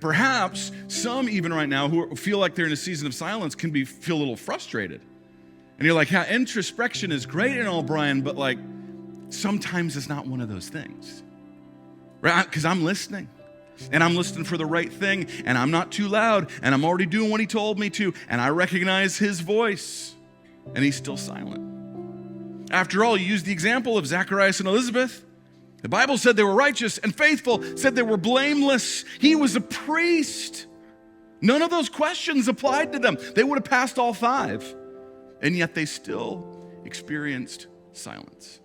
Perhaps some even right now who feel like they're in a season of silence can feel a little frustrated. And you're like, yeah, introspection is great and all, Brian, but like sometimes it's not one of those things, right? Because I'm listening. And I'm listening for the right thing, and I'm not too loud, and I'm already doing what he told me to, and I recognize his voice, and he's still silent. After all, you used the example of Zacharias and Elizabeth. The Bible said they were righteous and faithful, said they were blameless. He was a priest. None of those questions applied to them. They would have passed all 5, and yet they still experienced silence.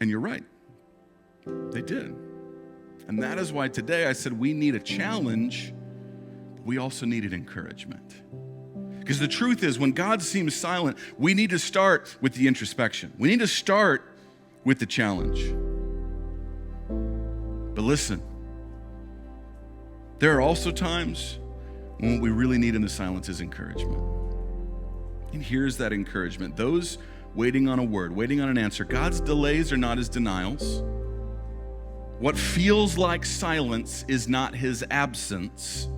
And you're right, they did. And that is why today I said we need a challenge, but we also need an encouragement. Because the truth is, when God seems silent, we need to start with the introspection. We need to start with the challenge. But listen, there are also times when what we really need in the silence is encouragement. And here's that encouragement. Those waiting on a word, waiting on an answer, God's delays are not his denials. What feels like silence is not his absence,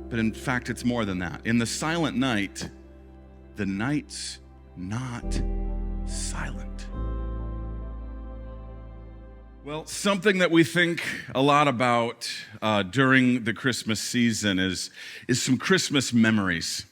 but in fact, it's more than that. In the silent night, the night's not silent. Well, something that we think a lot about during the Christmas season is some Christmas memories.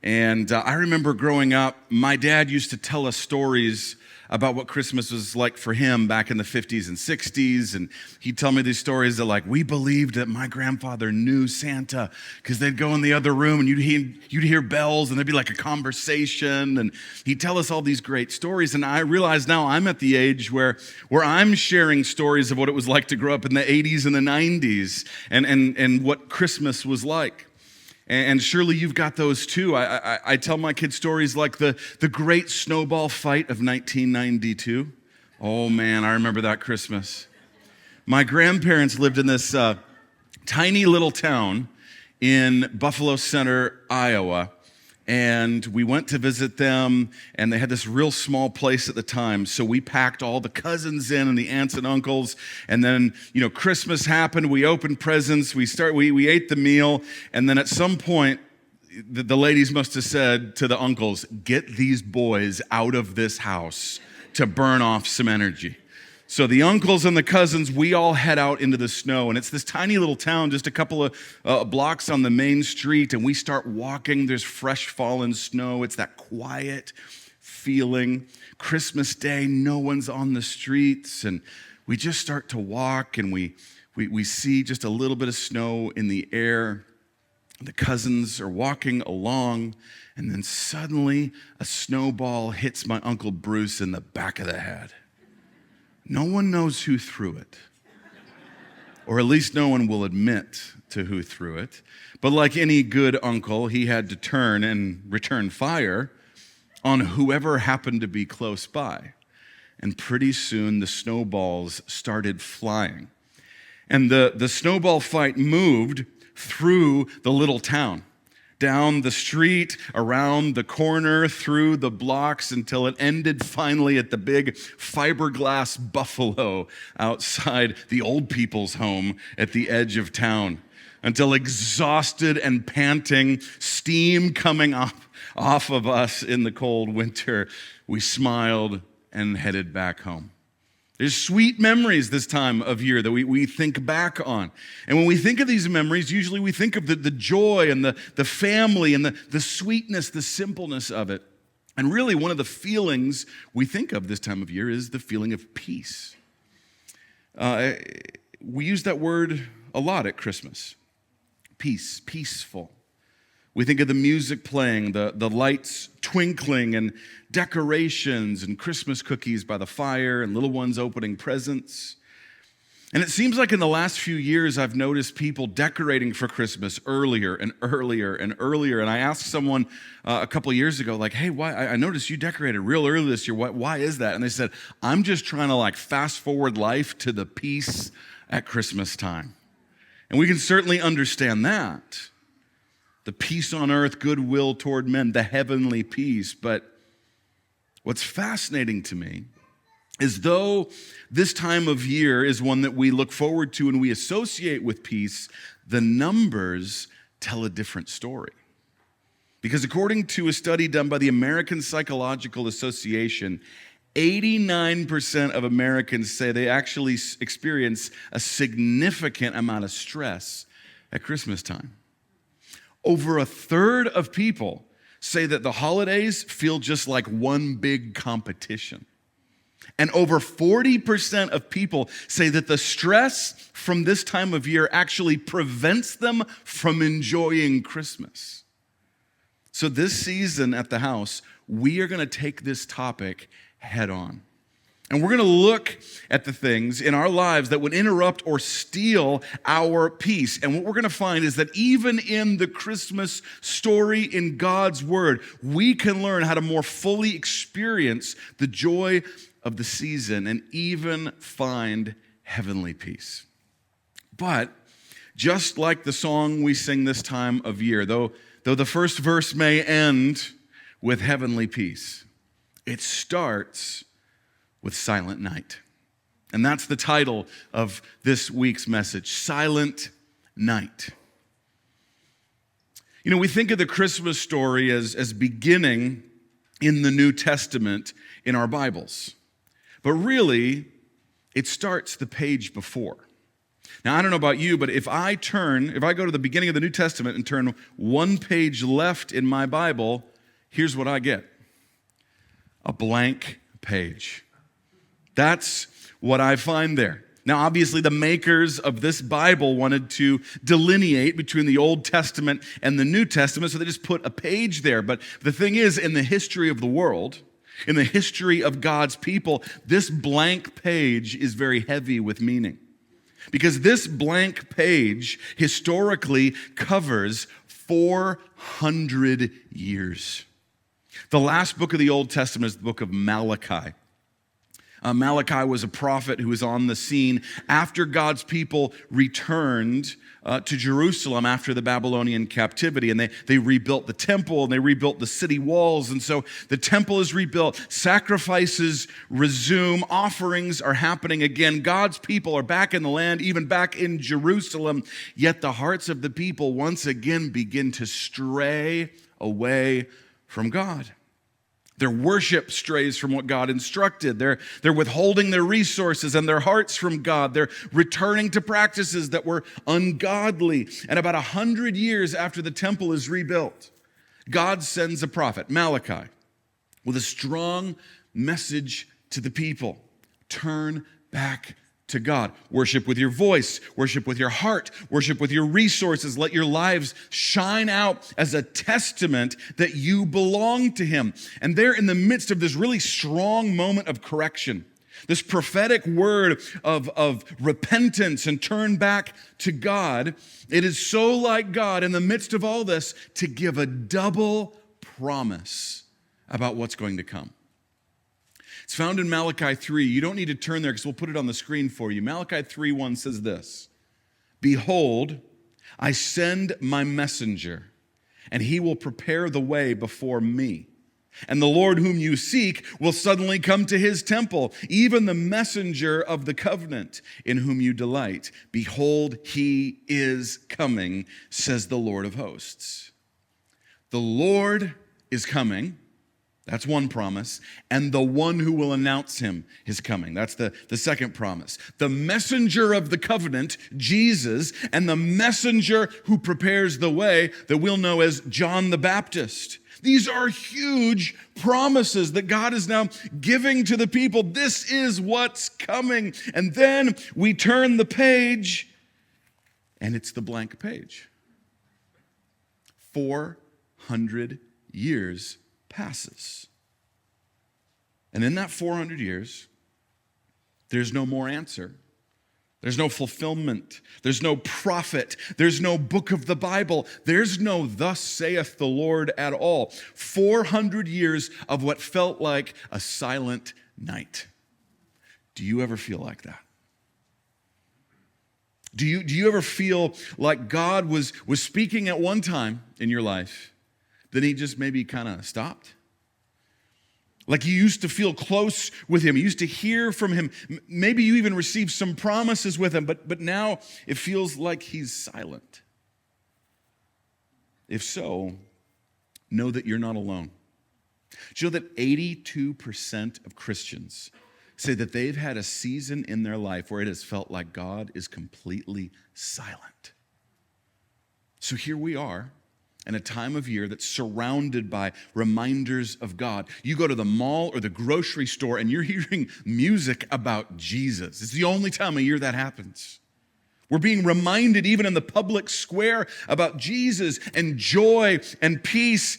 And I remember growing up, my dad used to tell us stories about what Christmas was like for him back in the 50s and 60s. And he'd tell me these stories that like, we believed that my grandfather knew Santa because they'd go in the other room and you'd hear bells and there'd be like a conversation. And he'd tell us all these great stories. And I realize now I'm at the age where I'm sharing stories of what it was like to grow up in the 80s and the 90s and what Christmas was like. And surely you've got those too. I tell my kids stories like the great snowball fight of 1992. Oh man, I remember that Christmas. My grandparents lived in this tiny little town in Buffalo Center, Iowa. And we went to visit them, and they had this real small place at the time. So we packed all the cousins in and the aunts and uncles. And then, Christmas happened. We opened presents. We ate the meal. And then at some point, the ladies must have said to the uncles, get these boys out of this house to burn off some energy. So the uncles and the cousins, we all head out into the snow, and it's this tiny little town, just a couple of blocks on the main street, and we start walking. There's fresh fallen snow. It's that quiet feeling. Christmas Day, no one's on the streets, and we just start to walk, and we see just a little bit of snow in the air. The cousins are walking along, and then suddenly a snowball hits my Uncle Bruce in the back of the head. No one knows who threw it, or at least no one will admit to who threw it. But like any good uncle, he had to turn and return fire on whoever happened to be close by. And pretty soon the snowballs started flying. And the snowball fight moved through the little town, down the street, around the corner, through the blocks, until it ended finally at the big fiberglass buffalo outside the old people's home at the edge of town. Until exhausted and panting, steam coming off of us in the cold winter, we smiled and headed back home. There's sweet memories this time of year that we think back on. And when we think of these memories, usually we think of the joy and the family and the sweetness, the simpleness of it. And really one of the feelings we think of this time of year is the feeling of peace. We use that word a lot at Christmas. Peace, peaceful. We think of the music playing, the lights twinkling, and decorations and Christmas cookies by the fire and little ones opening presents. And it seems like in the last few years, I've noticed people decorating for Christmas earlier and earlier and earlier. And I asked someone a couple years ago, like, hey, why? I noticed you decorated real early this year. Why is that? And they said, I'm just trying to fast forward life to the peace at Christmas time. And we can certainly understand that. The peace on earth, goodwill toward men, the heavenly peace. But what's fascinating to me as though this time of year is one that we look forward to and we associate with peace, the numbers tell a different story. Because according to a study done by the American Psychological Association, 89% of Americans say they actually experience a significant amount of stress at Christmas time. Over a third of people say that the holidays feel just like one big competition. And over 40% of people say that the stress from this time of year actually prevents them from enjoying Christmas. So this season at the house, we are going to take this topic head on. And we're going to look at the things in our lives that would interrupt or steal our peace. And what we're going to find is that even in the Christmas story in God's Word, we can learn how to more fully experience the joy of the season and even find heavenly peace. But just like the song we sing this time of year, though the first verse may end with heavenly peace, it starts with Silent Night. And that's the title of this week's message, Silent Night. You know, we think of the Christmas story as beginning in the New Testament in our Bibles. But really, it starts the page before. Now, I don't know about you, but if I go to the beginning of the New Testament and turn one page left in my Bible, here's what I get: a blank page. That's what I find there. Now, obviously, the makers of this Bible wanted to delineate between the Old Testament and the New Testament, so they just put a page there. But the thing is, in the history of the world, in the history of God's people, this blank page is very heavy with meaning. Because this blank page historically covers 400 years. The last book of the Old Testament is the book of Malachi. Malachi was a prophet who was on the scene after God's people returned to Jerusalem after the Babylonian captivity. And they rebuilt the temple and they rebuilt the city walls. And so the temple is rebuilt. Sacrifices resume. Offerings are happening again. God's people are back in the land, even back in Jerusalem. Yet the hearts of the people once again begin to stray away from God. Their worship strays from what God instructed. They're withholding their resources and their hearts from God. They're returning to practices that were ungodly. And about 100 years after the temple is rebuilt, God sends a prophet, Malachi, with a strong message to the people. Turn back to God. Worship with your voice, worship with your heart, worship with your resources. Let your lives shine out as a testament that you belong to Him. And they're in the midst of this really strong moment of correction, this prophetic word of repentance and turn back to God. It is so like God in the midst of all this to give a double promise about what's going to come. It's found in Malachi 3. You don't need to turn there because we'll put it on the screen for you. Malachi 3:1 says this: "Behold, I send my messenger, and he will prepare the way before me. And the Lord whom you seek will suddenly come to his temple, even the messenger of the covenant in whom you delight. Behold, he is coming, says the Lord of hosts." The Lord is coming. That's one promise. And the one who will announce him is coming. That's the second promise. The messenger of the covenant, Jesus, and the messenger who prepares the way that we'll know as John the Baptist. These are huge promises that God is now giving to the people. This is what's coming. And then we turn the page, and it's the blank page. 400 years passes. And in that 400 years, there's no more answer. There's no fulfillment. There's no prophet. There's no book of the Bible. There's no "thus saith the Lord" at all. 400 years of what felt like a silent night. Do you ever feel like that? Do you ever feel like God was speaking at one time in your life, then he just maybe kind of stopped? Like you used to feel close with him. You used to hear from him. Maybe you even received some promises with him, but now it feels like he's silent. If so, know that you're not alone. Do you know that 82% of Christians say that they've had a season in their life where it has felt like God is completely silent? So here we are in a time of year that's surrounded by reminders of God. You go to the mall or the grocery store and you're hearing music about Jesus. It's the only time of year that happens. We're being reminded even in the public square about Jesus and joy and peace.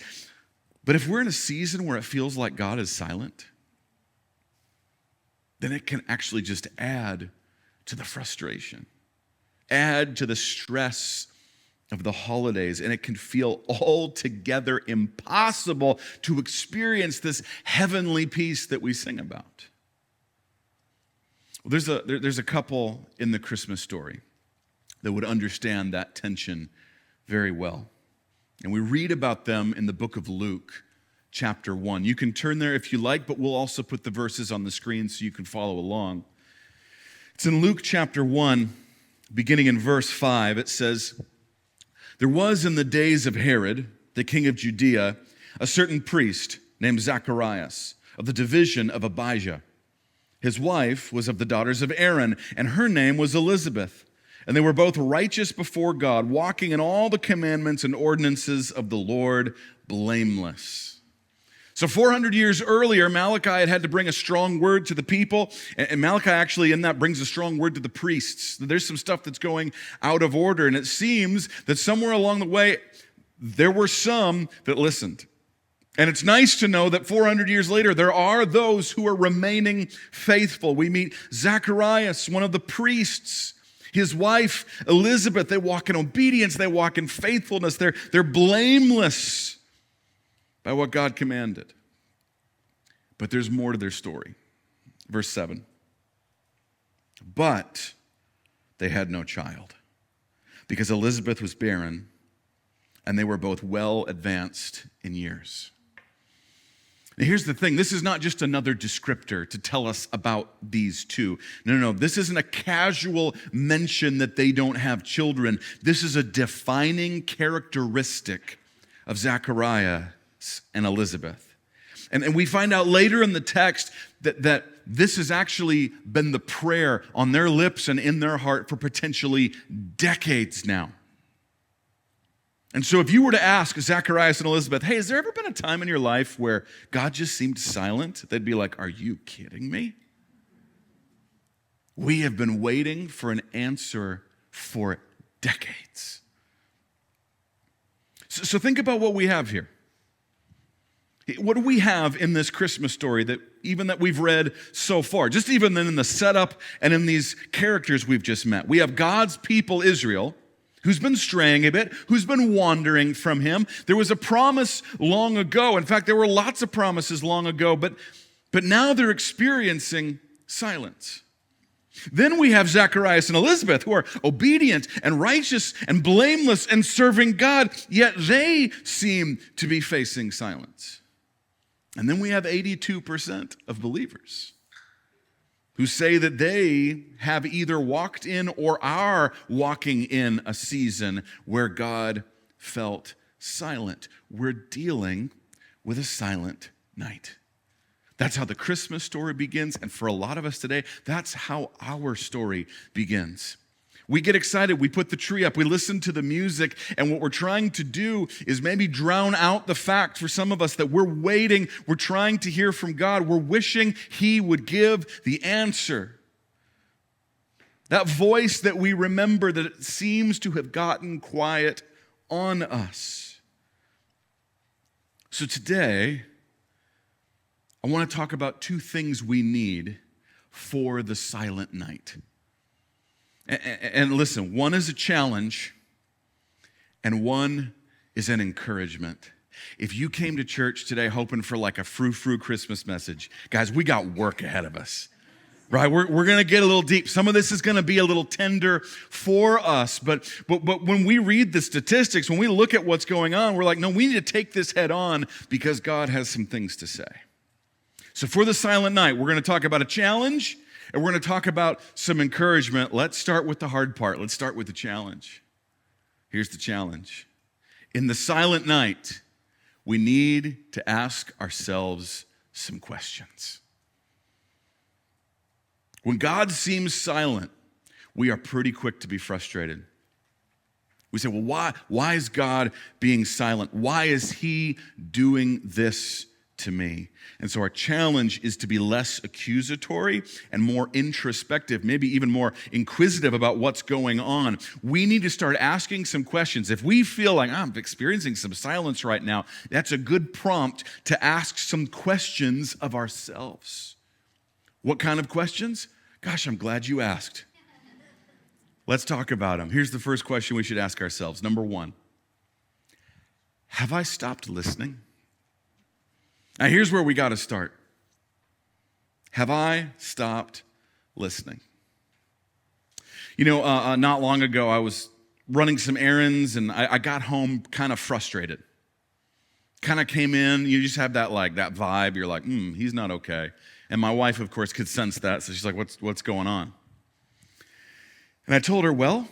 But if we're in a season where it feels like God is silent, then it can actually just add to the frustration, add to the stress of the holidays, and it can feel altogether impossible to experience this heavenly peace that we sing about. Well, there's a couple in the Christmas story that would understand that tension very well. And we read about them in the book of Luke, chapter 1. You can turn there if you like, but we'll also put the verses on the screen so you can follow along. It's in Luke chapter 1, beginning in verse 5. It says, "There was in the days of Herod, the king of Judea, a certain priest named Zacharias of the division of Abijah. His wife was of the daughters of Aaron, and her name was Elizabeth. And they were both righteous before God, walking in all the commandments and ordinances of the Lord, blameless." So 400 years earlier, Malachi had to bring a strong word to the people. And Malachi actually in that brings a strong word to the priests. There's some stuff that's going out of order. And it seems that somewhere along the way, there were some that listened. And it's nice to know that 400 years later, there are those who are remaining faithful. We meet Zacharias, one of the priests. His wife, Elizabeth, they walk in obedience. They walk in faithfulness. They're blameless by what God commanded. But there's more to their story. Verse 7. "But they had no child, because Elizabeth was barren, and they were both well advanced in years." Now here's the thing. This is not just another descriptor to tell us about these two. No. This isn't a casual mention that they don't have children. This is a defining characteristic of Zachariah and Elizabeth. And we find out later in the text that this has actually been the prayer on their lips and in their heart for potentially decades now. And so if you were to ask Zacharias and Elizabeth, "Hey, has there ever been a time in your life where God just seemed silent?" They'd be like, "Are you kidding me? We have been waiting for an answer for decades." So think about what we have here. What do we have in this Christmas story that we've read so far? Just even in the setup and in these characters we've just met. We have God's people, Israel, who's been straying a bit, who's been wandering from him. There was a promise long ago. In fact, there were lots of promises long ago, but now they're experiencing silence. Then we have Zacharias and Elizabeth, who are obedient and righteous and blameless and serving God, yet they seem to be facing silence. And then we have 82% of believers who say that they have either walked in or are walking in a season where God felt silent. We're dealing with a silent night. That's how the Christmas story begins, and for a lot of us today, that's how our story begins. We get excited, we put the tree up, we listen to the music, and what we're trying to do is maybe drown out the fact for some of us that we're waiting, we're trying to hear from God, we're wishing He would give the answer. That voice that we remember that it seems to have gotten quiet on us. So today, I want to talk about two things we need for the silent night. And listen, one is a challenge and one is an encouragement. If you came to church today hoping for like a frou-frou Christmas message, guys, we got work ahead of us, right? We're going to get a little deep. Some of this is going to be a little tender for us, but when we read the statistics, when we look at what's going on, we're like, no, we need to take this head on because God has some things to say. So for the silent night, we're going to talk about a challenge and we're going to talk about some encouragement. Let's start with the hard part. Let's start with the challenge. Here's the challenge. In the silent night, we need to ask ourselves some questions. When God seems silent, we are pretty quick to be frustrated. We say, well, why is God being silent? Why is he doing this to me? And so our challenge is to be less accusatory and more introspective, maybe even more inquisitive about what's going on. We need to start asking some questions. If we feel like I'm experiencing some silence right now, that's a good prompt to ask some questions of ourselves. What kind of questions? Gosh, I'm glad you asked. Let's talk about them. Here's the first question we should ask ourselves. Number one, have I stopped listening? Now, here's where we got to start. Have I stopped listening? You know, not long ago, I was running some errands, and I got home kind of frustrated. Kind of came in, you just have that vibe. You're like, he's not okay. And my wife, of course, could sense that, so she's like, what's going on? And I told her, well,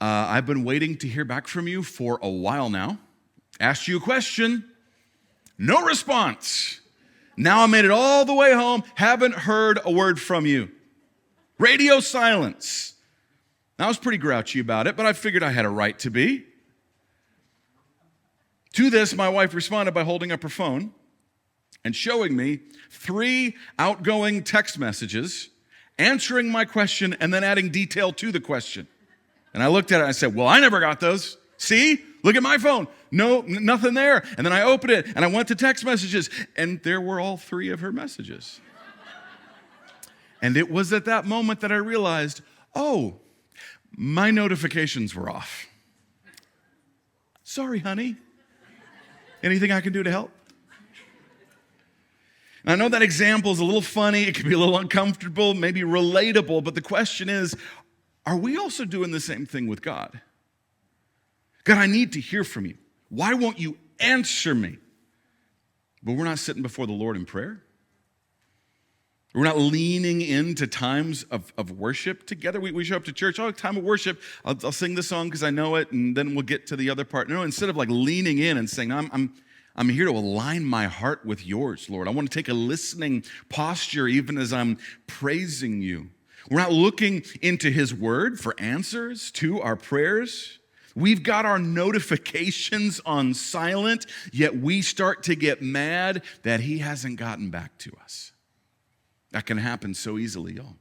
I've been waiting to hear back from you for a while now. Asked you a question. No response. Now I made it all the way home, haven't heard a word from you. Radio silence. I was pretty grouchy about it, but I figured I had a right to be. To this, my wife responded by holding up her phone and showing me 3 outgoing text messages, answering my question, and then adding detail to the question. And I looked at it and I said, well, I never got those. See? Look at my phone. No, nothing there. And then I opened it and I went to text messages and there were all 3 of her messages. And it was at that moment that I realized, oh, my notifications were off. Sorry, honey. Anything I can do to help? And I know that example is a little funny. It can be a little uncomfortable, maybe relatable. But the question is, are we also doing the same thing with God? God, I need to hear from you. Why won't you answer me? But we're not sitting before the Lord in prayer. We're not leaning into times of worship together. We show up to church, time of worship, I'll sing this song because I know it, and then we'll get to the other part. No, instead of leaning in and saying, I'm here to align my heart with yours, Lord. I want to take a listening posture even as I'm praising you. We're not looking into his word for answers to our prayers. We've got our notifications on silent, yet we start to get mad that he hasn't gotten back to us. That can happen so easily, y'all.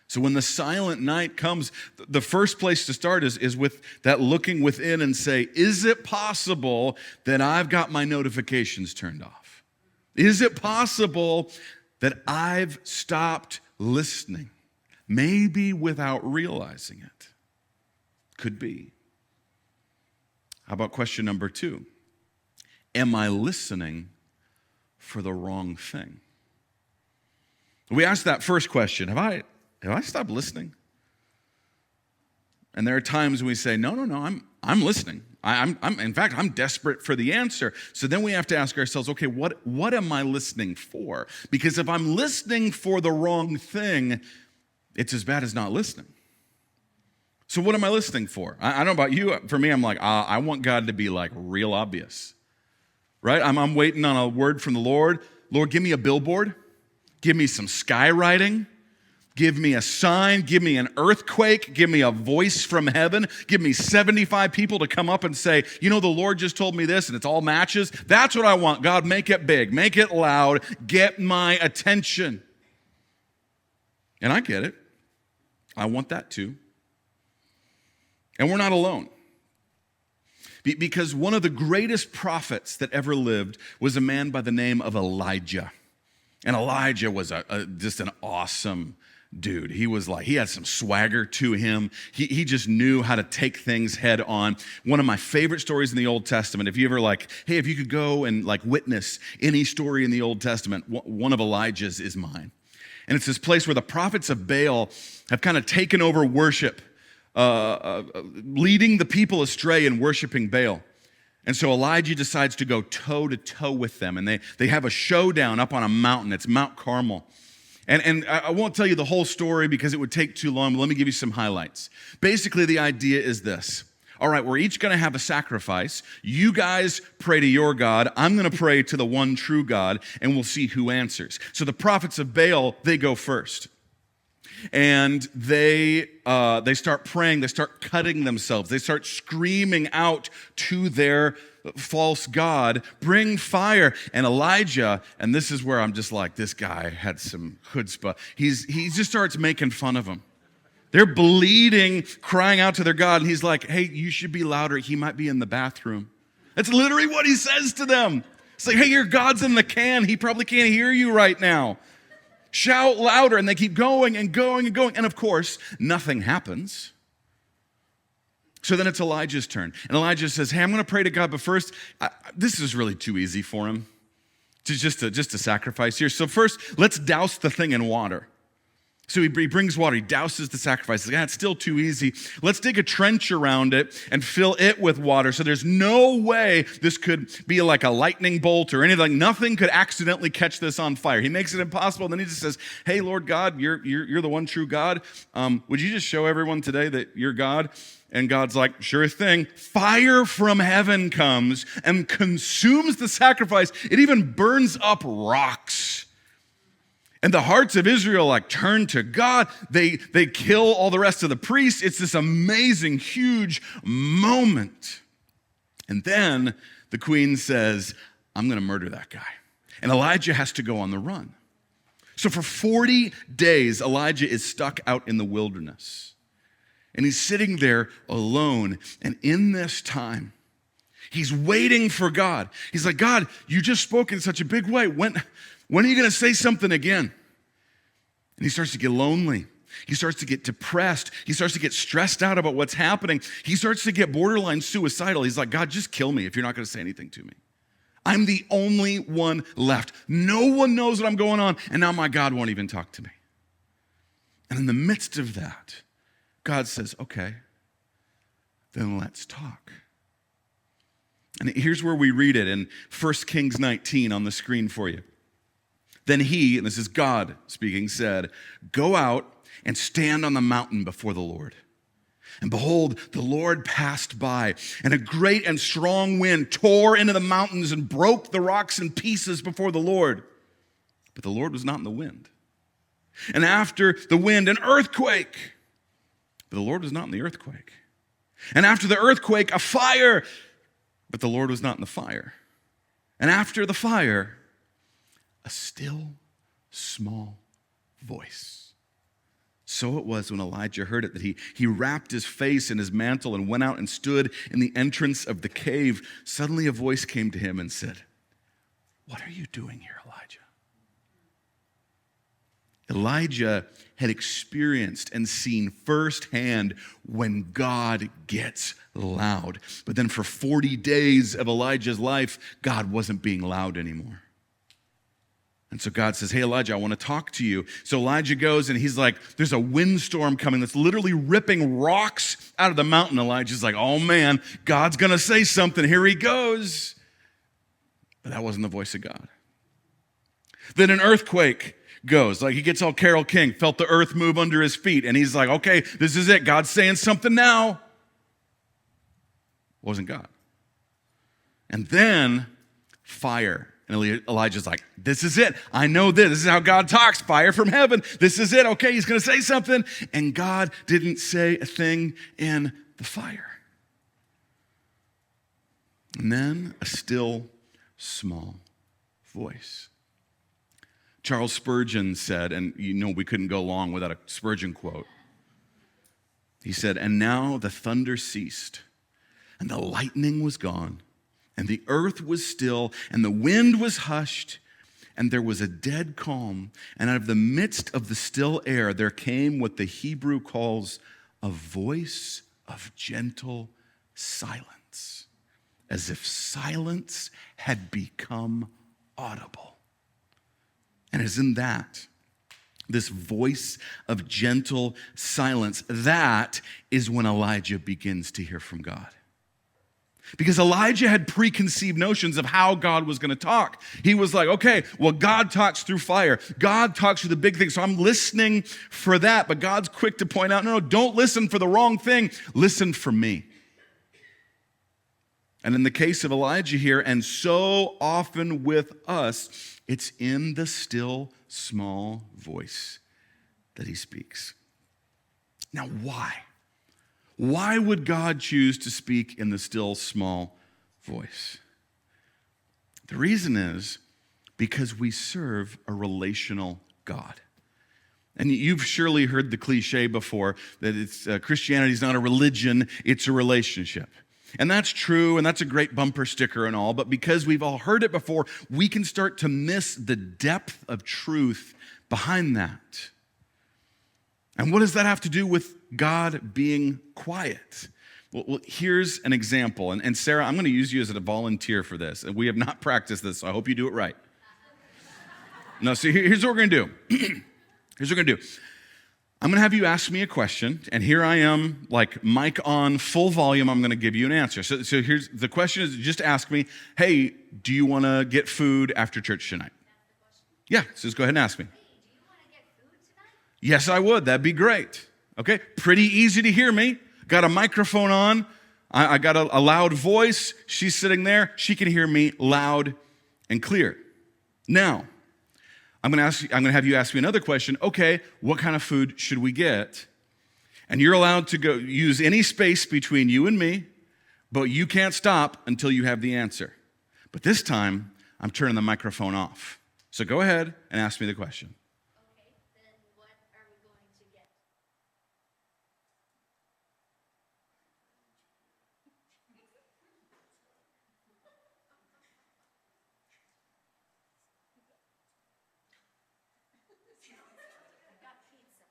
So when the silent night comes, the first place to start is with that looking within and say, is it possible that I've got my notifications turned off? Is it possible that I've stopped listening? Maybe without realizing it. Could be. How about question number 2? Am I listening for the wrong thing? We asked that first question, have I stopped listening? And there are times when we say, no, I'm listening. In fact, I'm desperate for the answer. So then we have to ask ourselves, okay, what am I listening for? Because if I'm listening for the wrong thing, it's as bad as not listening. So what am I listening for? I don't know about you. For me, I'm like, I want God to be real obvious, right? I'm waiting on a word from the Lord. Lord, give me a billboard. Give me some skywriting. Give me a sign. Give me an earthquake. Give me a voice from heaven. Give me 75 people to come up and say, the Lord just told me this and it's all matches. That's what I want. God, make it big. Make it loud. Get my attention. And I get it. I want that too. And we're not alone. Because one of the greatest prophets that ever lived was a man by the name of Elijah. And Elijah was just an awesome dude. He had some swagger to him. He just knew how to take things head on. One of my favorite stories in the Old Testament, if you ever hey, if you could go and witness any story in the Old Testament, one of Elijah's is mine. And it's this place where the prophets of Baal have kind of taken over worship, leading the people astray and worshiping Baal. And so Elijah decides to go toe to toe with them. And they have a showdown up on a mountain. It's Mount Carmel. And I won't tell you the whole story because it would take too long, but let me give you some highlights. Basically, the idea is this. All right, we're each going to have a sacrifice. You guys pray to your God. I'm going to pray to the one true God, and we'll see who answers. So the prophets of Baal, they go first. And they start praying. They start cutting themselves. They start screaming out to their false god, bring fire. And Elijah, and this is where I'm just like, this guy had some chutzpah. He just starts making fun of them. They're bleeding, crying out to their God. And he's like, hey, you should be louder. He might be in the bathroom. That's literally what he says to them. It's like, hey, your God's in the can. He probably can't hear you right now. Shout louder. And they keep going and going and going. And of course, nothing happens. So then it's Elijah's turn. And Elijah says, hey, I'm going to pray to God. But first, this is really too easy for him. Just a sacrifice here. So first, let's douse the thing in water. So he brings water, he douses the sacrifice. He's like, it's still too easy. Let's dig a trench around it and fill it with water. So there's no way this could be like a lightning bolt or anything. Nothing could accidentally catch this on fire. He makes it impossible. And then he just says, hey, Lord God, you're the one true God. Would you just show everyone today that you're God? And God's like, sure thing. Fire from heaven comes and consumes the sacrifice. It even burns up rocks. And the hearts of Israel turn to God. They kill all the rest of the priests. It's this amazing, huge moment. And then the queen says, I'm going to murder that guy. And Elijah has to go on the run. So for 40 days, Elijah is stuck out in the wilderness. And he's sitting there alone. And in this time, he's waiting for God. He's like, God, you just spoke in such a big way. When are you going to say something again? And he starts to get lonely. He starts to get depressed. He starts to get stressed out about what's happening. He starts to get borderline suicidal. He's like, God, just kill me if you're not going to say anything to me. I'm the only one left. No one knows what I'm going on. And now my God won't even talk to me. And in the midst of that, God says, okay, then let's talk. And here's where we read it in 1 Kings 19 on the screen for you. Then he, and this is God speaking, said, go out and stand on the mountain before the Lord. And behold, the Lord passed by, and a great and strong wind tore into the mountains and broke the rocks in pieces before the Lord. But the Lord was not in the wind. And after the wind, an earthquake. But the Lord was not in the earthquake. And after the earthquake, a fire. But the Lord was not in the fire. And after the fire, a still, small voice. So it was when Elijah heard it that he wrapped his face in his mantle and went out and stood in the entrance of the cave. Suddenly a voice came to him and said, what are you doing here, Elijah? Elijah had experienced and seen firsthand when God gets loud. But then for 40 days of Elijah's life, God wasn't being loud anymore. And so God says, hey, Elijah, I want to talk to you. So Elijah goes and he's like, there's a windstorm coming that's literally ripping rocks out of the mountain. Elijah's like, oh man, God's going to say something. Here he goes. But that wasn't the voice of God. Then an earthquake goes. Like he gets all Carole King, felt the earth move under his feet. And he's like, okay, this is it. God's saying something now. Wasn't God. And then fire. And Elijah's like, this is it. I know this. This is how God talks. Fire from heaven. This is it. Okay, he's going to say something. And God didn't say a thing in the fire. And then a still, small voice. Charles Spurgeon said, and you know we couldn't go long without a Spurgeon quote. He said, and now the thunder ceased, and the lightning was gone, and the earth was still, and the wind was hushed, and there was a dead calm. And out of the midst of the still air, there came what the Hebrew calls a voice of gentle silence, as if silence had become audible. And as in that, this voice of gentle silence, that is when Elijah begins to hear from God. Because Elijah had preconceived notions of how God was going to talk. He was like, okay, well, God talks through fire. God talks through the big thing, so I'm listening for that. But God's quick to point out, no, don't listen for the wrong thing. Listen for me. And in the case of Elijah here, and so often with us, it's in the still, small voice that he speaks. Now, why? Why would God choose to speak in the still, small voice? The reason is because we serve a relational God. And you've surely heard the cliche before that Christianity is not a religion, it's a relationship. And that's true, and that's a great bumper sticker and all, but because we've all heard it before, we can start to miss the depth of truth behind that. And what does that have to do with God being quiet? Well, here's an example. And Sarah, I'm going to use you as a volunteer for this. And we have not practiced this, so I hope you do it right. No, so here's what we're going to do. Here's what we're going to do. I'm going to have you ask me a question, and here I am, like mic on, full volume, I'm going to give you an answer. So here's the question is just ask me, hey, do you want to get food after church tonight? Yeah, so just go ahead and ask me. Hey, do you want to get food tonight? Yes, I would. That'd be great. Okay, pretty easy to hear me. Got a microphone on. I got a loud voice. She's sitting there. She can hear me loud and clear. Now, I'm going to have you ask me another question. Okay, what kind of food should we get? And you're allowed to go use any space between you and me, but you can't stop until you have the answer. But this time, I'm turning the microphone off. So go ahead and ask me the question. Okay, then what are we going to get? I got pizza.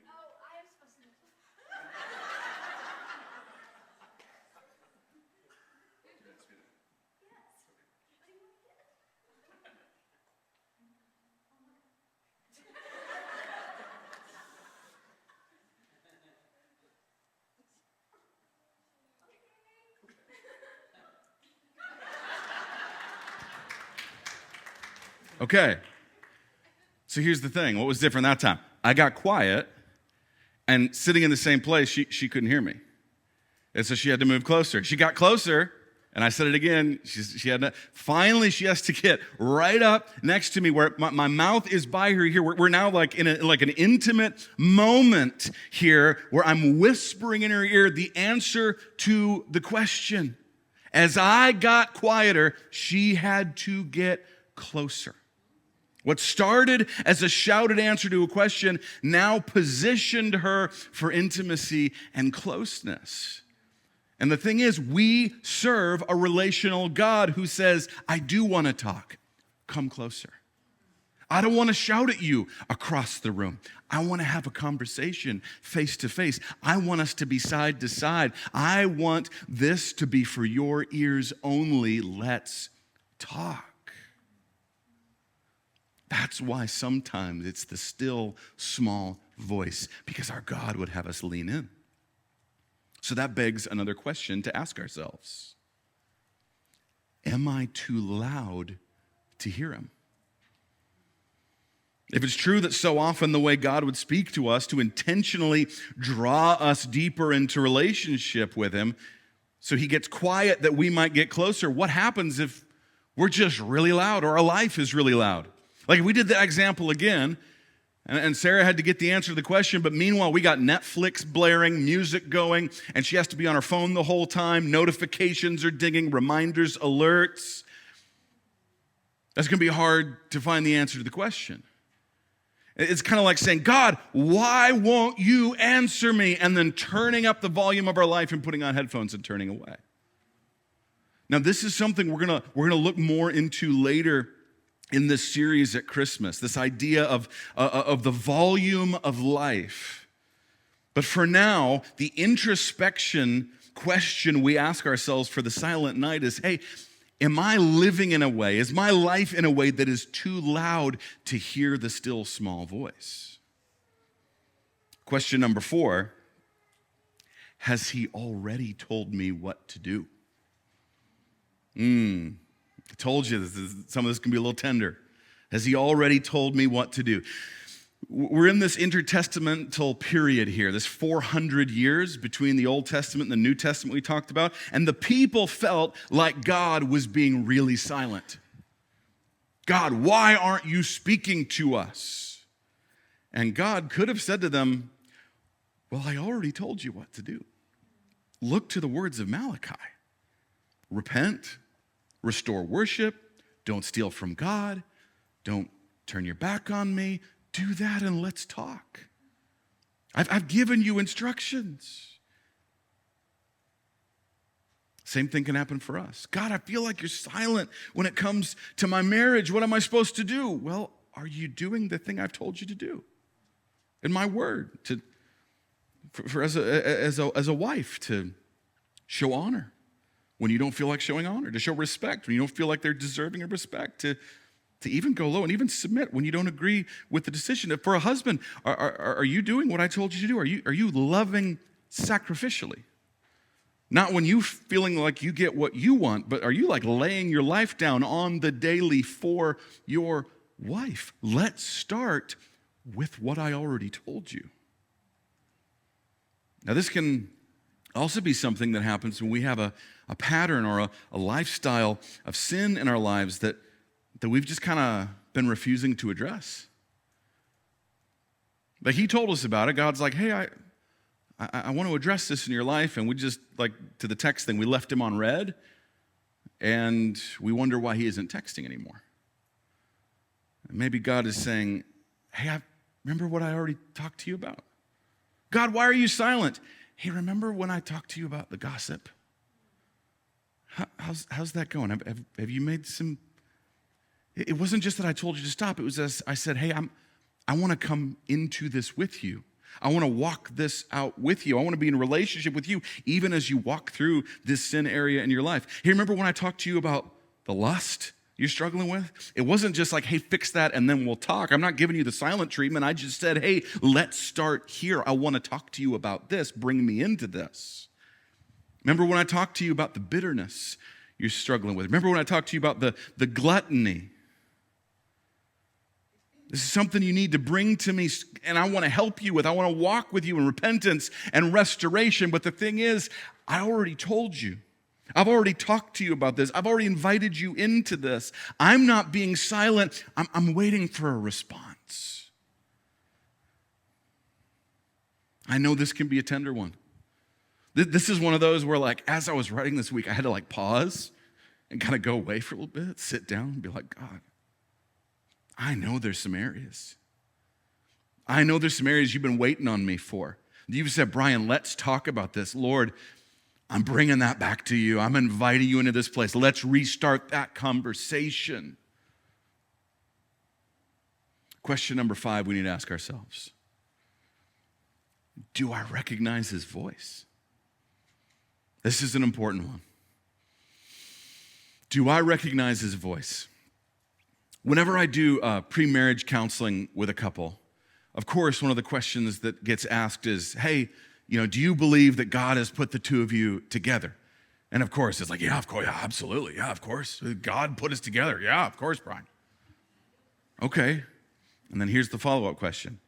Oh, I am supposed to. Okay. So here's the thing. What was different that time? I got quiet, and sitting in the same place, she couldn't hear me. And so she had to move closer. She got closer, and I said it again. Finally, she has to get right up next to me where my mouth is by her here. We're now like in an intimate moment here where I'm whispering in her ear the answer to the question. As I got quieter, she had to get closer. What started as a shouted answer to a question now positioned her for intimacy and closeness. And the thing is, we serve a relational God who says, I do want to talk. Come closer. I don't want to shout at you across the room. I want to have a conversation face to face. I want us to be side to side. I want this to be for your ears only. Let's talk. That's why sometimes it's the still, small voice, because our God would have us lean in. So that begs another question to ask ourselves. Am I too loud to hear him? If it's true that so often the way God would speak to us to intentionally draw us deeper into relationship with him, so he gets quiet that we might get closer, what happens if we're just really loud or our life is really loud? Like if we did that example again, and Sarah had to get the answer to the question, but meanwhile we got Netflix blaring, music going, and she has to be on her phone the whole time, notifications are dinging, reminders, alerts. That's going to be hard to find the answer to the question. It's kind of like saying, God, why won't you answer me? And then turning up the volume of our life and putting on headphones and turning away. Now, this is something we're gonna look more into later in this series at Christmas, this idea of the volume of life. But for now, the introspection question we ask ourselves for the silent night is, hey, am I living in a way, is my life in a way that is too loud to hear the still small voice? Question number 4, has he already told me what to do? I told you some of this can be a little tender. Has he already told me what to do? We're in this intertestamental period here, this 400 years between the Old Testament and the New Testament we talked about, and the people felt like God was being really silent. God, why aren't you speaking to us? And God could have said to them, well, I already told you what to do. Look to the words of Malachi. Repent, restore worship, don't steal from God, don't turn your back on me. Do that and let's talk. I've given you instructions. Same thing can happen for us. God, I feel like you're silent when it comes to my marriage. What am I supposed to do? Well, are you doing the thing I've told you to do? In my word, as a wife, to show honor when you don't feel like showing honor, to show respect when you don't feel like they're deserving of respect, to even go low and even submit when you don't agree with the decision. For a husband, are you doing what I told you to do? Are you loving sacrificially? Not when you feeling like you get what you want, but are you like laying your life down on the daily for your wife? Let's start with what I already told you. Now, this can also be something that happens when we have a pattern or a lifestyle of sin in our lives that we've just kind of been refusing to address. But he told us about it. God's like, hey, I want to address this in your life. And we just, like to the text thing, we left him on red. And we wonder why he isn't texting anymore. And maybe God is saying, hey, remember what I already talked to you about? God, why are you silent? Hey, remember when I talked to you about the gossip? How's that going? Have you made some... It wasn't just that I told you to stop. It was as I said, hey, I want to come into this with you. I want to walk this out with you. I want to be in a relationship with you even as you walk through this sin area in your life. Hey, remember when I talked to you about the lust you're struggling with? It wasn't just like, hey, fix that and then we'll talk. I'm not giving you the silent treatment. I just said, hey, let's start here. I want to talk to you about this. Bring me into this. Remember when I talked to you about the bitterness you're struggling with? Remember when I talked to you about the gluttony? This is something you need to bring to me, and I want to help you with. I want to walk with you in repentance and restoration. But the thing is, I already told you. I've already talked to you about this. I've already invited you into this. I'm not being silent. I'm waiting for a response. I know this can be a tender one. This is one of those where, like, as I was writing this week, I had to, like, pause and kind of go away for a little bit, sit down and be like, God, I know there's some areas. I know there's some areas you've been waiting on me for. You've said, Brian, let's talk about this. Lord, I'm bringing that back to you. I'm inviting you into this place. Let's restart that conversation. Question number 5 we need to ask ourselves. Do I recognize his voice? This is an important one. Do I recognize his voice? Whenever I do pre-marriage counseling with a couple, of course, one of the questions that gets asked is, hey, do you believe that God has put the two of you together? And of course, it's like, yeah, of course, yeah, absolutely, yeah, of course. God put us together. Yeah, of course, Brian. Okay. And then here's the follow-up question.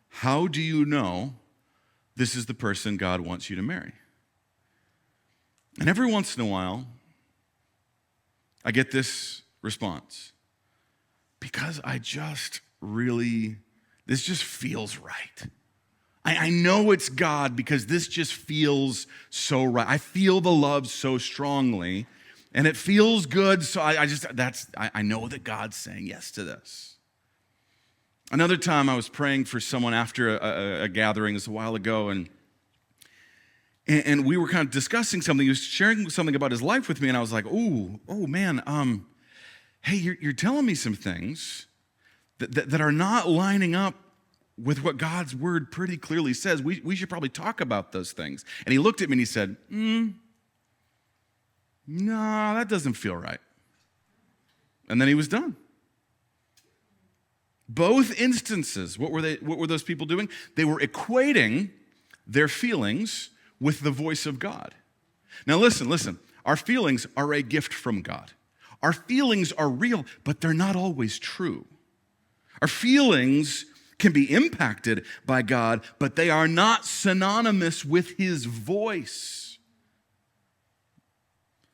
How do you know this is the person God wants you to marry? And every once in a while, I get this response. Because I just really, this just feels right. I know it's God because this just feels so right. I feel the love so strongly and it feels good. So I know that God's saying yes to this. Another time I was praying for someone after a gathering, this was a while ago, and we were kind of discussing something. He was sharing something about his life with me and I was like, oh man, hey, you're telling me some things that are not lining up with what God's word pretty clearly says. We should probably talk about those things. And he looked at me and he said, no, that doesn't feel right. And then he was done. Both instances, what were those people doing? They were equating their feelings with the voice of God. Now listen. Our feelings are a gift from God. Our feelings are real, but they're not always true. Our feelings can be impacted by God, but they are not synonymous with his voice.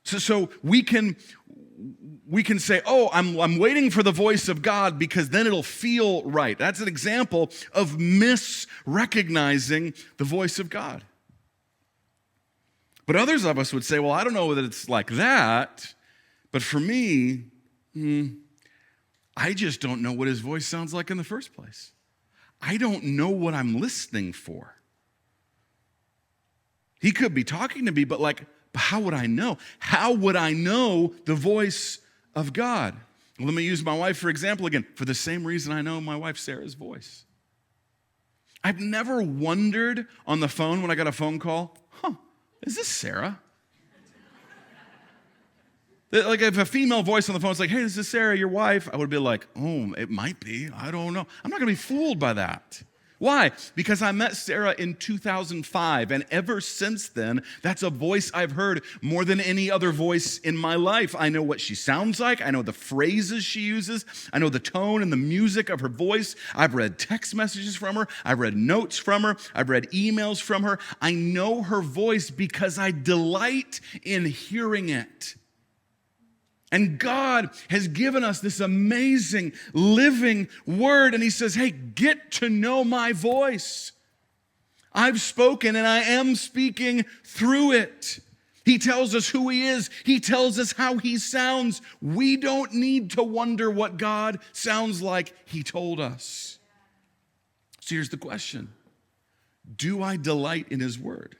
So we can say, oh, I'm waiting for the voice of God because then it'll feel right. That's an example of misrecognizing the voice of God. But others of us would say, well, I don't know that it's like that, but for me, I just don't know what his voice sounds like in the first place. I don't know what I'm listening for. He could be talking to me, but how would I know? How would I know the voice of God? Well, let me use my wife for example again, for the same reason I know my wife Sarah's voice. I've never wondered on the phone when I got a phone call, is this Sarah? Like if a female voice on the phone is like, hey, this is Sarah, your wife, I would be like, oh, it might be. I don't know. I'm not going to be fooled by that. Why? Because I met Sarah in 2005, and ever since then, that's a voice I've heard more than any other voice in my life. I know what she sounds like. I know the phrases she uses. I know the tone and the music of her voice. I've read text messages from her. I've read notes from her. I've read emails from her. I know her voice because I delight in hearing it. And God has given us this amazing living word. And he says, hey, get to know my voice. I've spoken and I am speaking through it. He tells us who he is. He tells us how he sounds. We don't need to wonder what God sounds like. He told us. So here's the question. Do I delight in his word?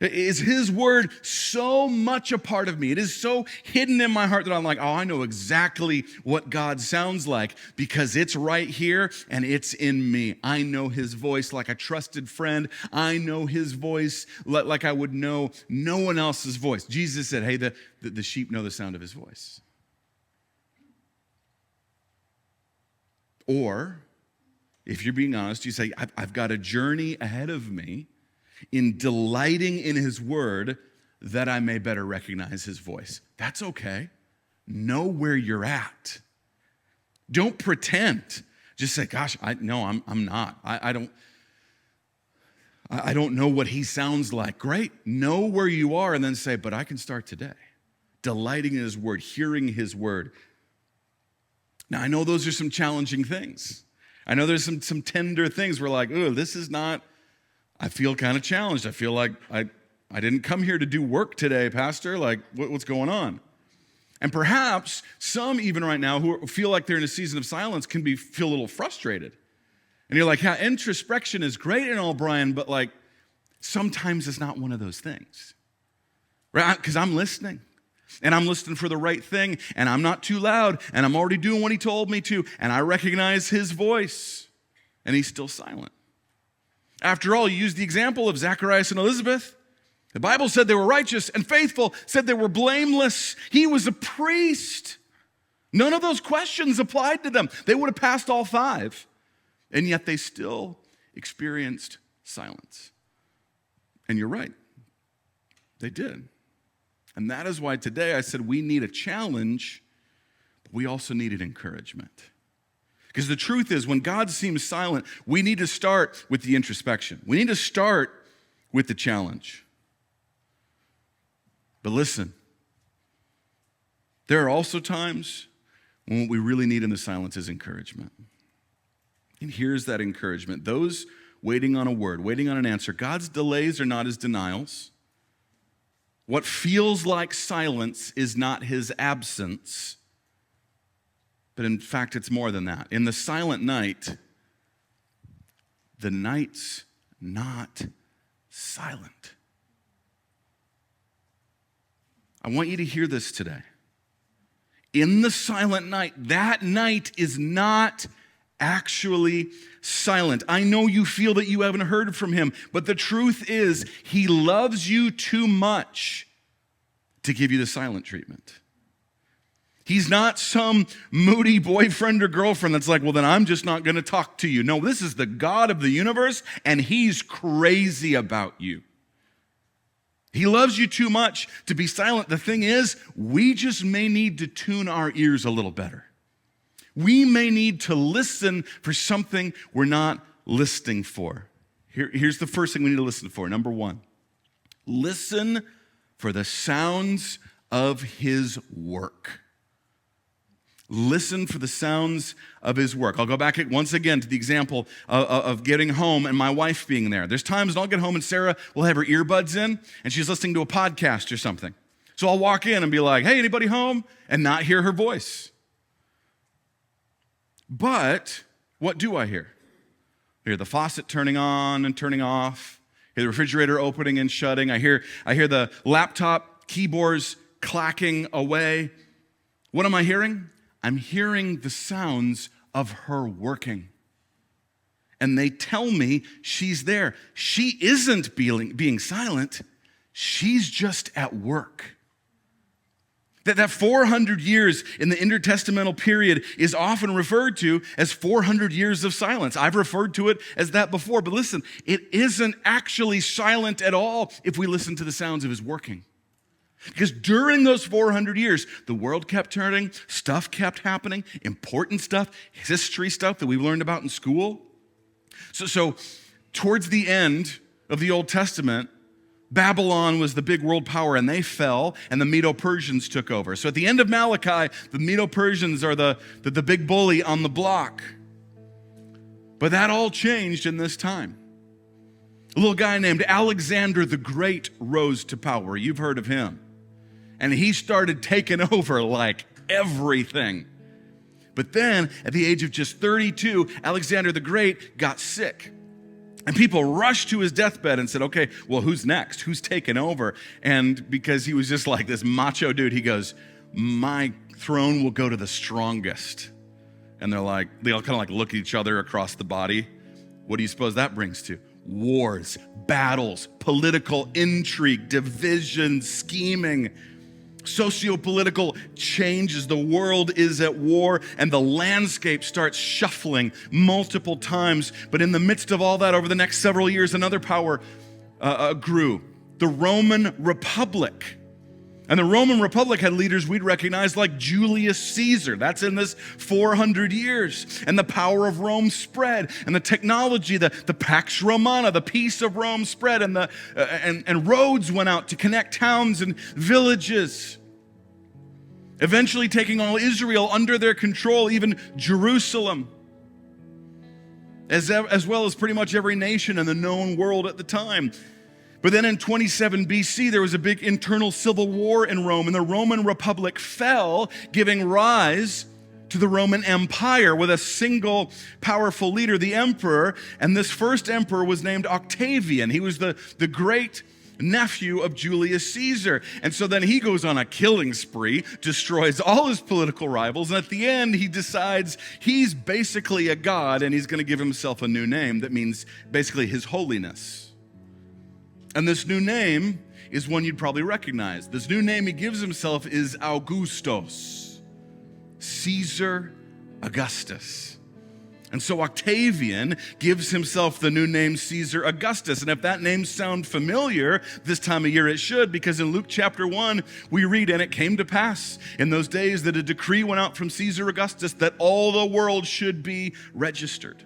Is his word so much a part of me? It is so hidden in my heart that I'm like, oh, I know exactly what God sounds like because it's right here and it's in me. I know his voice like a trusted friend. I know his voice like I would know no one else's voice. Jesus said, hey, the sheep know the sound of his voice. Or, if you're being honest, you say, I've got a journey ahead of me in delighting in his word that I may better recognize his voice. That's okay. Know where you're at. Don't pretend. Just say, gosh, I'm not. I don't know what he sounds like. Great. Know where you are and then say, but I can start today. Delighting in his word, hearing his word. Now, I know those are some challenging things. I know there's some tender things. We're like, oh, this is not, I feel kind of challenged. I feel like I didn't come here to do work today, Pastor. Like, what's going on? And perhaps some even right now who feel like they're in a season of silence can feel a little frustrated. And you're like, yeah, introspection is great and all, Brian, but like sometimes it's not one of those things. Right? Because I'm listening. And I'm listening for the right thing. And I'm not too loud. And I'm already doing what he told me to. And I recognize his voice. And he's still silent. After all, you used the example of Zacharias and Elizabeth. The Bible said they were righteous and faithful, said they were blameless. He was a priest. None of those questions applied to them. They would have passed all 5. And yet they still experienced silence. And you're right. They did. And that is why today I said we need a challenge, but we also need an encouragement. Because the truth is, when God seems silent, we need to start with the introspection. We need to start with the challenge. But listen, there are also times when what we really need in the silence is encouragement. And here's that encouragement. Those waiting on a word, waiting on an answer, God's delays are not his denials. What feels like silence is not his absence. But in fact, it's more than that. In the silent night, the night's not silent. I want you to hear this today. In the silent night, that night is not actually silent. I know you feel that you haven't heard from him, but the truth is, he loves you too much to give you the silent treatment. He's not some moody boyfriend or girlfriend that's like, well, then I'm just not going to talk to you. No, this is the God of the universe, and he's crazy about you. He loves you too much to be silent. The thing is, we just may need to tune our ears a little better. We may need to listen for something we're not listening for. Here's the first thing we need to listen for. Number one, listen for the sounds of his work. Listen for the sounds of his work. I'll go back once again to the example of getting home and my wife being there. There's times when I'll get home and Sarah will have her earbuds in and she's listening to a podcast or something. So I'll walk in and be like, hey, anybody home? And not hear her voice. But what do I hear? I hear the faucet turning on and turning off. I hear the refrigerator opening and shutting. I hear the laptop keyboards clacking away. What am I hearing? I'm hearing the sounds of her working. And they tell me she's there. She isn't being silent. She's just at work. That 400 years in the intertestamental period is often referred to as 400 years of silence. I've referred to it as that before, but listen, it isn't actually silent at all if we listen to the sounds of his working. Because during those 400 years, the world kept turning, stuff kept happening, important stuff, history stuff that we've learned about in school. So towards the end of the Old Testament, Babylon was the big world power, and they fell, and the Medo-Persians took over. So at the end of Malachi, the Medo-Persians are the big bully on the block. But that all changed in this time. A little guy named Alexander the Great rose to power. You've heard of him. And he started taking over like everything. But then, at the age of just 32, Alexander the Great got sick. And people rushed to his deathbed and said, okay, well, who's next? Who's taking over? And because he was just like this macho dude, he goes, my throne will go to the strongest. And they all kind of like look at each other across the body. What do you suppose that brings to? Wars, battles, political intrigue, division, scheming, socio-political changes. The world is at war and the landscape starts shuffling multiple times. But in the midst of all that, over the next several years, another power grew, the Roman Republic. And the Roman Republic had leaders we'd recognize like Julius Caesar. That's in this 400 years. And the power of Rome spread. And the technology, the Pax Romana, the peace of Rome spread. And roads went out to connect towns and villages. Eventually taking all Israel under their control, even Jerusalem. As well as pretty much every nation in the known world at the time. But then in 27 BC, there was a big internal civil war in Rome, and the Roman Republic fell, giving rise to the Roman Empire with a single powerful leader, the emperor. And this first emperor was named Octavian. He was the great nephew of Julius Caesar. And so then he goes on a killing spree, destroys all his political rivals, and at the end he decides he's basically a god, and he's going to give himself a new name that means basically his holiness. And this new name is one you'd probably recognize. This new name he gives himself is Augustus, Caesar Augustus. And so Octavian gives himself the new name Caesar Augustus. And if that name sounds familiar this time of year, it should, because in Luke chapter 1, we read, and it came to pass in those days that a decree went out from Caesar Augustus that all the world should be registered.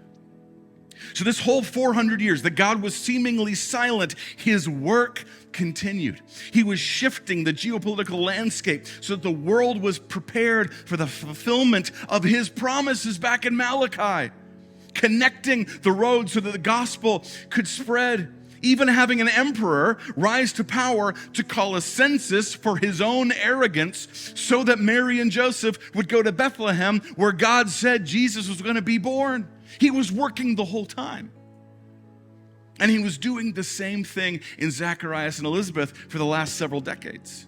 So this whole 400 years that God was seemingly silent, his work continued. He was shifting the geopolitical landscape so that the world was prepared for the fulfillment of his promises back in Malachi, connecting the road so that the gospel could spread. Even having an emperor rise to power to call a census for his own arrogance so that Mary and Joseph would go to Bethlehem where God said Jesus was going to be born. He was working the whole time. And he was doing the same thing in Zacharias and Elizabeth for the last several decades.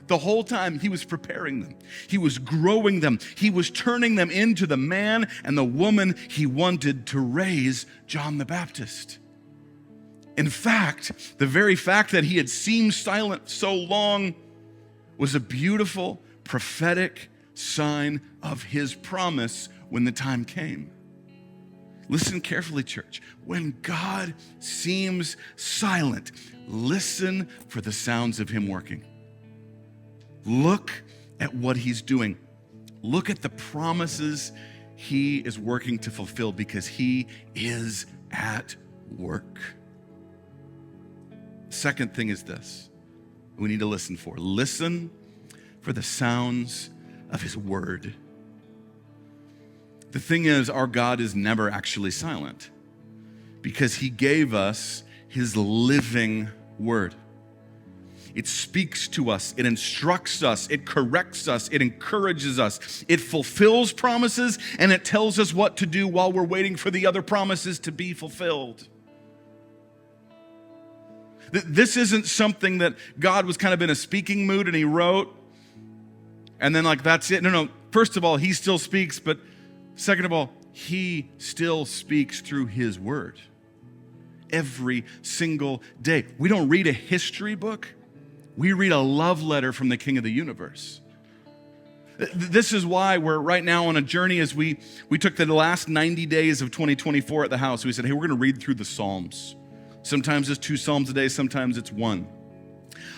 The whole time he was preparing them. He was growing them. He was turning them into the man and the woman he wanted to raise John the Baptist. In fact, the very fact that he had seemed silent so long was a beautiful prophetic sign of his promise when the time came. Listen carefully, church. When God seems silent, listen for the sounds of him working. Look at what he's doing. Look at the promises he is working to fulfill, because he is at work. Second thing is this we need to listen for. Listen for the sounds of his word. The thing is, our God is never actually silent, because he gave us his living word. It speaks to us, it instructs us, it corrects us, it encourages us, it fulfills promises, and it tells us what to do while we're waiting for the other promises to be fulfilled. This isn't something that God was kind of in a speaking mood and he wrote, and then that's it. No. First of all, he still speaks, but second of all, he still speaks through his word every single day. We don't read a history book. We read a love letter from the King of the universe. This is why we're right now on a journey as we took the last 90 days of 2024 at the house. We said, hey, we're going to read through the Psalms. Sometimes it's 2 Psalms a day, sometimes it's 1.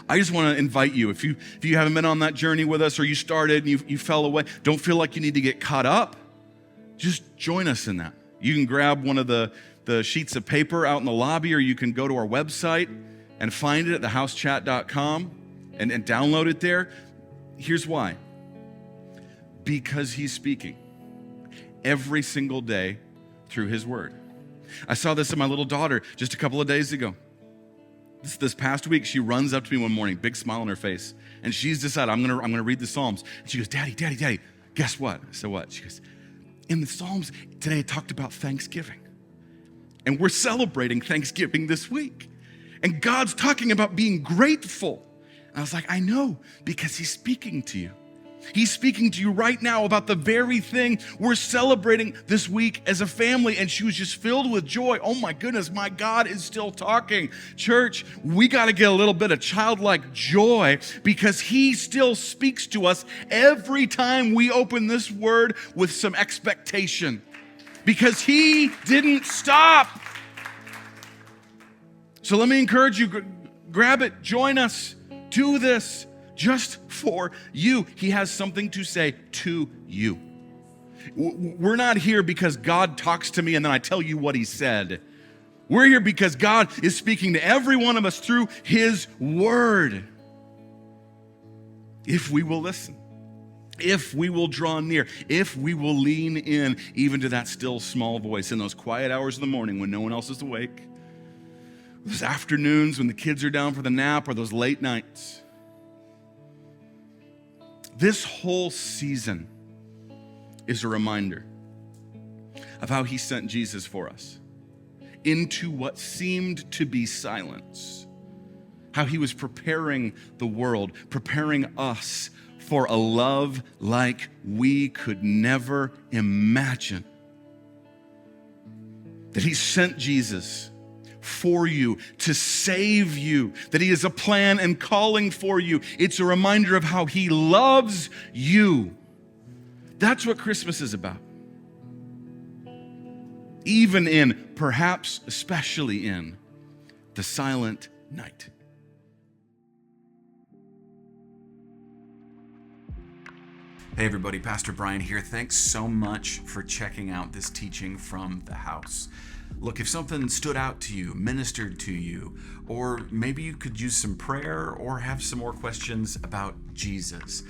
I just want to invite you, if you haven't been on that journey with us, or you started and you fell away, don't feel like you need to get caught up. Just join us in that. You can grab one of the sheets of paper out in the lobby, or you can go to our website and find it at thehousechat.com and download it there. Here's why. Because he's speaking every single day through his word. I saw this in my little daughter just a couple of days ago. This past week, she runs up to me one morning, big smile on her face, and she's decided, I'm gonna read the Psalms. And she goes, Daddy, guess what? I said, what? She goes, in the Psalms today, it talked about Thanksgiving. And we're celebrating Thanksgiving this week. And God's talking about being grateful. And I was like, I know, because he's speaking to you. He's speaking to you right now about the very thing we're celebrating this week as a family. And she was just filled with joy. Oh my goodness, my God is still talking. Church, we got to get a little bit of childlike joy, because he still speaks to us every time we open this word with some expectation, because he didn't stop. So let me encourage you, grab it, join us, do this. Just for you. He has something to say to you. We're not here because God talks to me and then I tell you what he said. We're here because God is speaking to every one of us through his word. If we will listen, if we will draw near, if we will lean in even to that still small voice in those quiet hours of the morning when no one else is awake, those afternoons when the kids are down for the nap, or those late nights. This whole season is a reminder of how he sent Jesus for us into what seemed to be silence, how he was preparing the world, preparing us for a love like we could never imagine. That he sent Jesus for you, to save you, that he has a plan and calling for you. It's a reminder of how he loves you. That's what Christmas is about. Even in, perhaps especially in, the silent night. Hey everybody, Pastor Brian here. Thanks so much for checking out this teaching from the house. Look, if something stood out to you, ministered to you, or maybe you could use some prayer or have some more questions about Jesus,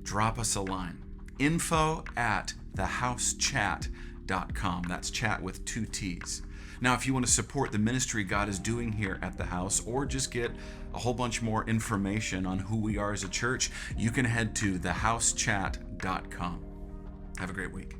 drop us a line. info@thehousechat.com. That's chat with 2 T's. Now, if you want to support the ministry God is doing here at the house, or just get a whole bunch more information on who we are as a church, you can head to thehousechat.com. Have a great week.